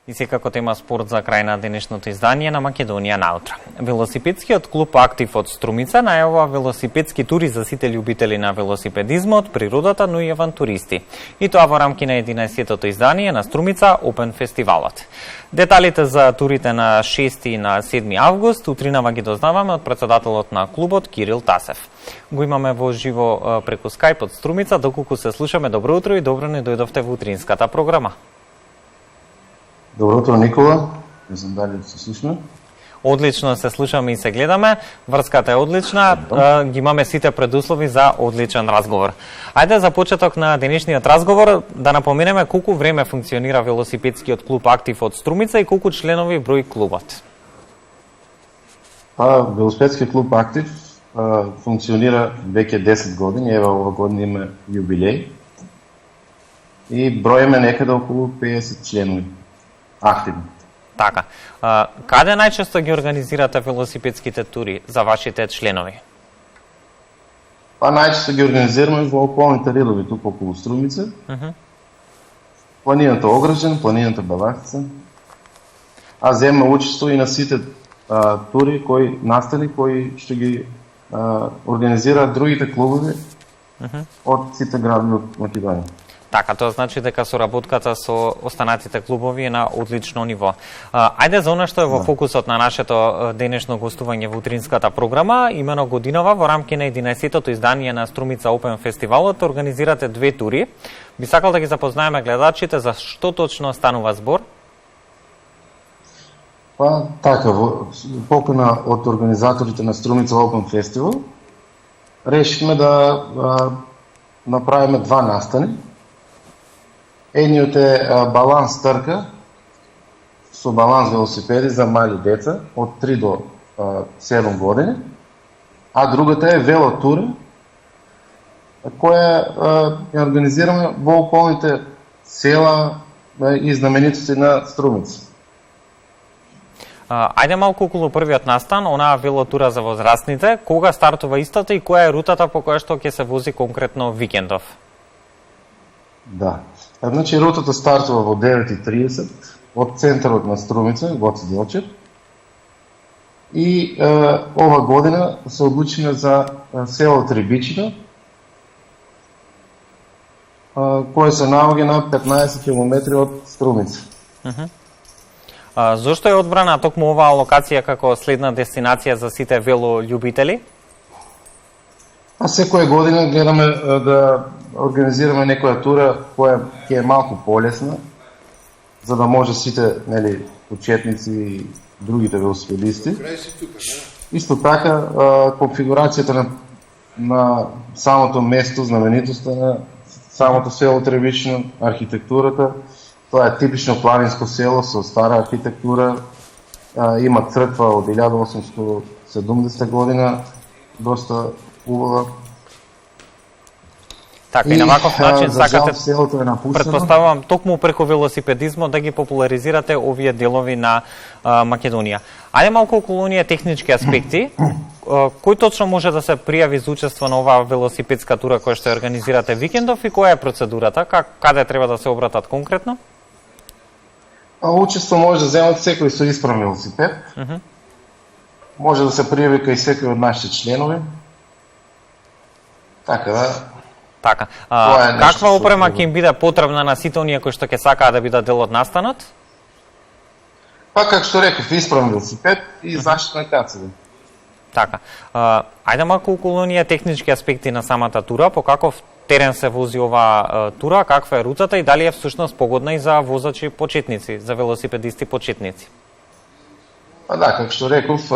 И секако тема спорт за крај на денешното издание на Македонија наутро. Велосипедскиот клуб Актив од Струмица најавува велосипедски тури за сите љубители на велосипедизмот, природата, но и авантуристи. И тоа во рамки на 11-тото издание на Струмица Open фестивалот. Деталите за турите на 6 и на 7 август утринава ги дознаваме од председателот на клубот Кирил Тасев. Го имаме во живо преку Skype од Струмица, доколку се слушаме. Добро утро и добро не дојдовте во утринската програма. Добро утро, Никола. Не знам дали се слушаме. Одлично се слушаме и се гледаме. Врската е одлична. Ги имаме сите предуслови за одличен разговор. Ајде за почеток на денешниот разговор да напоменеме колку време функционира велосипедскиот клуб Актив од Струмица и колку членови брои клубот. Велосипедскиот клуб Актив функционира веќе 10 години. Ева ова година има јубилеј. И бројаме некаде околу 50 членови. Активно. Така. Каде најчесто ги организирате велосипедските тури за вашите членови? Најчесто ги организираме во околните ридови тука околу Струмица. Планината Огржен, планината Балахица. Земаме учество и на сите тури кои настани, кои што ги организираат другите клубови од сите градови од Македонија. Така, тоа значи дека соработката со останатите клубови е на одлично ниво. Ајде за она што е во фокусот на нашето денешно гостување во утринската програма, имено годинова во рамки на 11-тото издание на Струмица Open фестивалот организирате две тури. Би сакал да ги запознаеме гледачите за што точно станува збор? Така, покана од организаторите на Струмица Open фестивал, решихме да направиме два настани. Едниот е баланс трка со баланс велосипеди за мали деца од 3 до 7 години, а другата е велотура која ја организираме во околните села и знаменитости на Струмица. Ајде малку околу првиот настан, онаа велотура за возрастните, кога стартува истата и која е рутата по која што ќе се вози конкретно викендов? Да. Значи, рутата стартува во 9:30 од центарот на Струмица, Гоце Делчев. И ова година се одлучиме за село Трибичино, кое се наоѓа на 15 км од Струмица. Зошто е одбрана токму оваа локација како следна дестинација за сите велољубители? Секоја година гледаме да организираме некоја тура која ќе е малку полесна, за да може сите, почетници и другите велосипедисти. Исто така, конфигурацијата на самото место, знаменитоста на самото село Требично, архитектурата, тоа е типично планинско село со стара архитектура, има црква од 1870 година, доста убава. Така, и на ваков начин сакате, селото е напуштено. Претпоставувам, токму преку велосипедизмот да ги популаризирате овие делови на Македонија. Ајде малку околу оние технички аспекти. Кој точно може да се пријави за учество на оваа велосипедска тура која што организирате викендов и која е процедурата? Каде треба да се обратат конкретно? Учество може да земат секој со исправен велосипед. Може да се пријави кај секој од нашите членови. Така да. Така. Каква опрема ќе им биде потребна на сите оние кои што ќе сакаат да бидат дел од настанот? Како што реков, исправен велосипед и заштитна кацева. Така. Ајде малку околу оние технички аспекти на самата тура, по каков терен се вози оваа тура, каква е рутата и дали е всушност погодна и за возачи почетници, за велосипедисти почетници? Да, како што реков,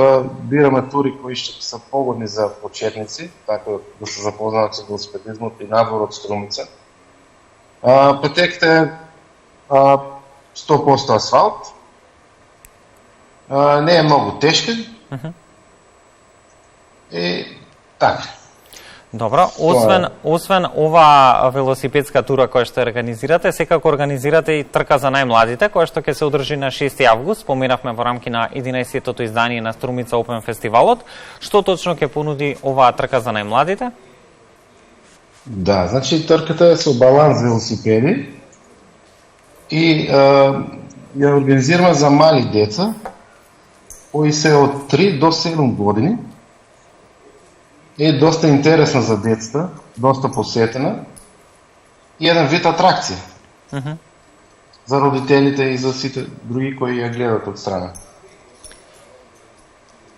бираме тури кои што се погодни за почетници, така да се запознаат со велосипедизмот и надвор од Струмица. Пътеката е 100% асфалт, не е многу тешка и така. Добро, освен оваа велосипедска тура која што организирате, секако организирате и трка за најмладите, која што ќе се одржи на 6 август, споменавме во рамки на 11-тото издание на Струмица Open фестивалот. Што точно ќе понуди оваа трка за најмладите? Да, значи трката е со баланс велосипеди и ја организираме за мали деца, кои се од 3 до 7 години. Е доста интересна за децата, доста посетена и еден вид атракција за родителите и за сите други кои ја гледат од страна.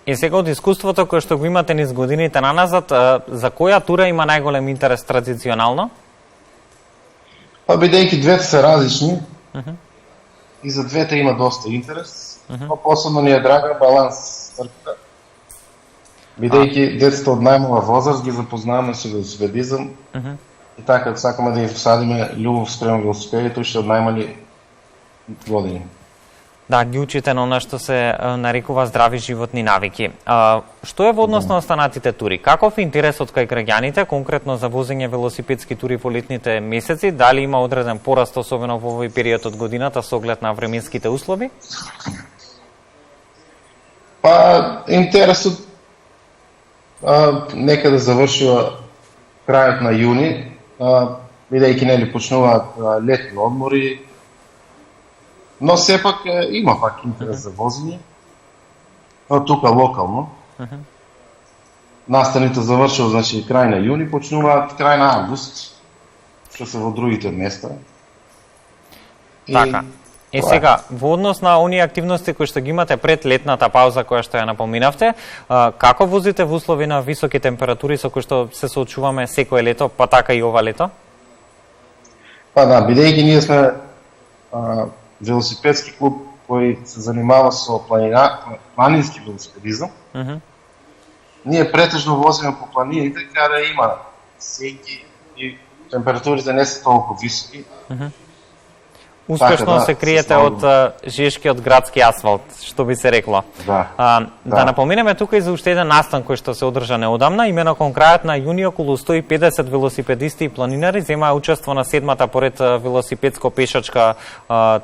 И сега од искуството кое што го имате низ годините наназад, за која тура има најголем интерес традиционално? Па бидејќи двете се различни, и за двете има доста интерес, но посебно ни е драга баланс трката. Бидејќи децата од најмала возраст ги запознаваме со велосипедизам и така сакаме да им всадиме љубов спрема велосипедите уште од најмали години. Да, ги учите на она што се нарекува здрави животни навики. Што е во однос на останатите тури? Каков е интересот кај граѓаните, конкретно за возење велосипедски тури во летните месеци? Дали има одреден пораст, особено во овој период од годината, со оглед на временските услови? Па, интересот некаде завршува крајот на јуни, бидејќи нели почнуваат летни одмори, но сепак има пак интерес за возење. Тука локално. Настаните завршува, значи, крај на јуни, почнуваат крај на август, што се во другите места. Така. И сега, во однос на оние активности кои што ги имате пред летната пауза која што ја напоминавте, како возите во услови на високи температури со кои што се соочуваме секое лето, па така и ова лето? Па да, бидејќи ние сме велосипедски клуб кој се занимава со планински велосипедизам, ние претежно возиме по планините каде има сенки и температурите не се толку високи. Успешно се криете од жешкиот градски асфалт, што би се рекло. Да напоменеме тука и за уште еден настан кој што се одржа неодамна, имено кон крајот на јуни околу 150 велосипедисти и планинари земаа учество на 7-та поред велосипедско-пешачка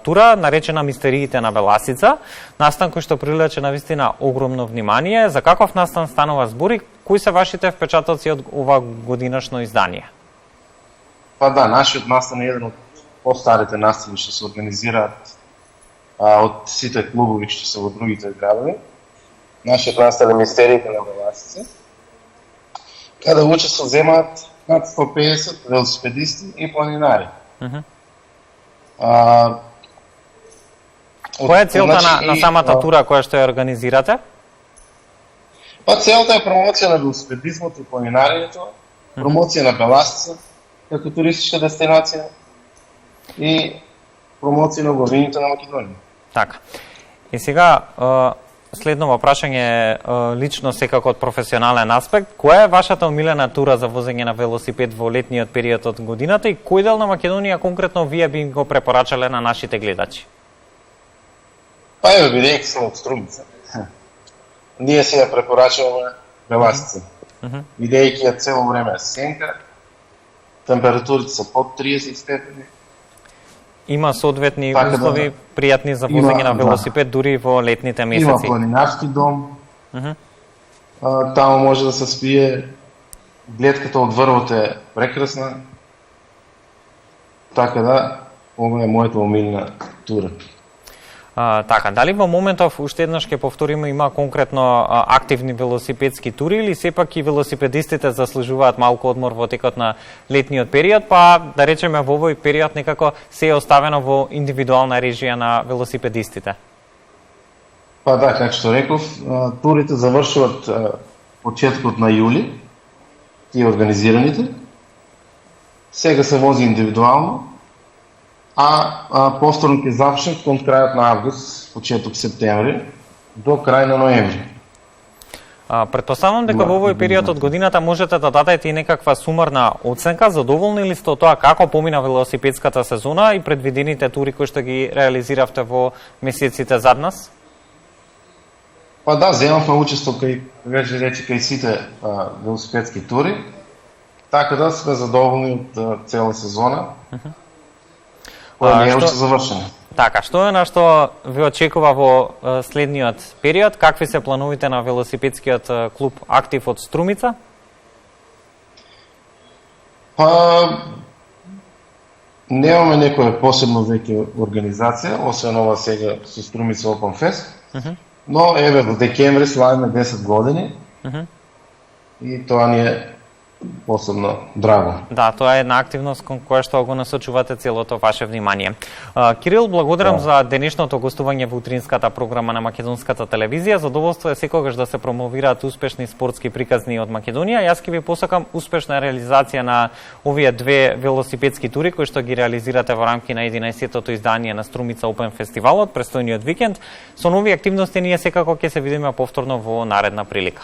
тура, наречена Мистериите на Беласица. Настан кој што привлече навистина огромно внимание. За каков настан станува збор и кои се вашите впечатоци од ова годинашно издание? Па да, нашиот настан е еден од по-старите настани што се организираат од сите клубови што се во другите градови. Нашиот настан е Мистериите на Беласица, каде учество земаат над 150 велосипедисти и планинари. Која е целта на самата тура која што ја организирате? Па целта е промоција на велосипедизмот и планинарието, промоција на Беласица како туристичка дестинација и промоција на убавините на Македонија. Така. И сега, следново прашање лично секако од професионален аспект, која е вашата омилена тура за возење на велосипед во летниот период од годината и кој дел на Македонија конкретно вие би го препорачале на нашите гледачи? Па еве, бидејќи сме од Струмица, ние се ја препорачуваме Беласица. Бидејќи ја цело време е сенка, температурите се под 30 степени. Има соодветни услови пријатни за возење на велосипед дури во летните месеци. Има планинарски дом. Таму може да се спие, гледката од врвот е прекрасна. Така да, ова е мојата омилна тура. Така, дали во моментов, уште еднаш ќе повториме, има конкретно активни велосипедски тури или сепак и велосипедистите заслужуваат малку одмор во текот на летниот период, па да речеме во овој период некако се е оставено во индивидуална режија на велосипедистите? Па да, како што реков, турите завршуваат почеткот на јули, тие организираните. Сега се вози индивидуално, повторно ќе заврши кон крајот на август, почеток септември, до крај на ноември. Претпоставувам дека во овој период од годината можете да дадете и некаква сумарна оценка, задоволни ли сте од тоа како помина велосипедската сезона и предвидените тури кои што ги реализиравте во месеците зад нас? Па да, земавме учество кај, веќе рече, кај сите велосипедски тури, така да сме задоволни од цела сезона. Која не е уште завршена. Така, што е на што ви очекува во следниот период? Какви се плановите на велосипедскиот клуб Актив од Струмица? Па, Немаме некоја посебно веќе организација, освен ова сега со Струмица Open Fest. Но еве во декември славиме 10 години. И тоа ни е посебно драго. Да, тоа е една активност кон која што го насочувате целото ваше внимание. Кирил, благодарам за денешното гостување во утринската програма на Македонската телевизија. Задоволство е секогаш да се промовираат успешни спортски приказни од Македонија. Јас ќе ви посакам успешна реализација на овие две велосипедски тури кои што ги реализирате во рамки на 11-тото издание на Струмица Open фестивалот, престојниот викенд. Со нови активности ние секако ќе се видиме повторно во наредна прилика.